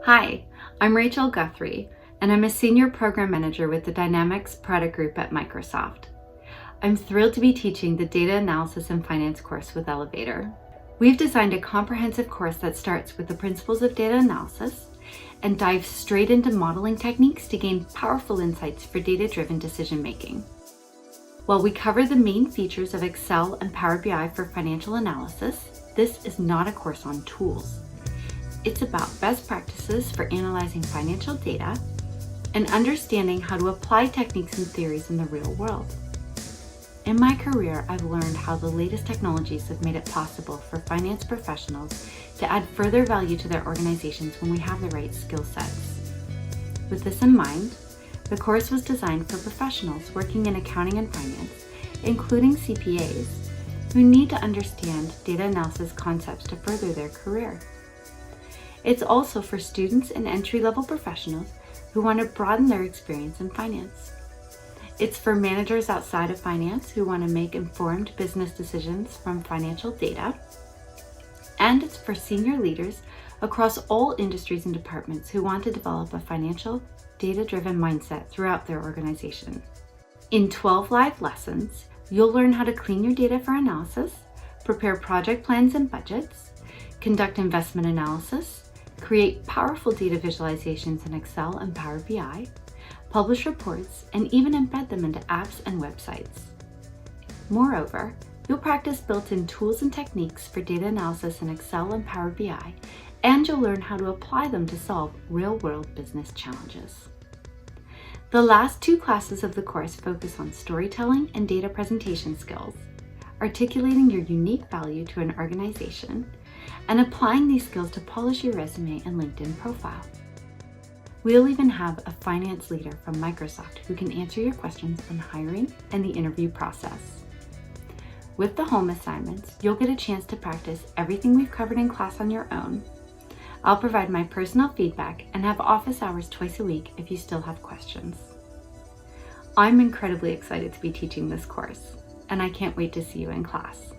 Hi, I'm Rachel Guthrie, and I'm a Senior Program Manager with the Dynamics Product Group at Microsoft. I'm thrilled to be teaching the Data Analysis and Finance course with ELVTR. We've designed a comprehensive course that starts with the principles of data analysis and dives straight into modeling techniques to gain powerful insights for data-driven decision-making. While we cover the main features of Excel and Power BI for financial analysis, this is not a course on tools. It's about best practices for analyzing financial data and understanding how to apply techniques and theories in the real world. In my career, I've learned how the latest technologies have made it possible for finance professionals to add further value to their organizations when we have the right skill sets. With this in mind, the course was designed for professionals working in accounting and finance, including CPAs, who need to understand data analysis concepts to further their career. It's also for students and entry-level professionals who want to broaden their experience in finance. It's for managers outside of finance who want to make informed business decisions from financial data. And it's for senior leaders across all industries and departments who want to develop a financial, data-driven mindset throughout their organization. In 12 live lessons, you'll learn how to clean your data for analysis, prepare project plans and budgets, conduct investment analysis, create powerful data visualizations in Excel and Power BI, publish reports, and even embed them into apps and websites. Moreover, you'll practice built-in tools and techniques for data analysis in Excel and Power BI, and you'll learn how to apply them to solve real-world business challenges. The last two classes of the course focus on storytelling and data presentation skills, articulating your unique value to an organization, and applying these skills to polish your resume and LinkedIn profile. We'll even have a finance leader from Microsoft who can answer your questions on hiring and the interview process. With the home assignments, you'll get a chance to practice everything we've covered in class on your own. I'll provide my personal feedback and have office hours twice a week if you still have questions. I'm incredibly excited to be teaching this course, and I can't wait to see you in class.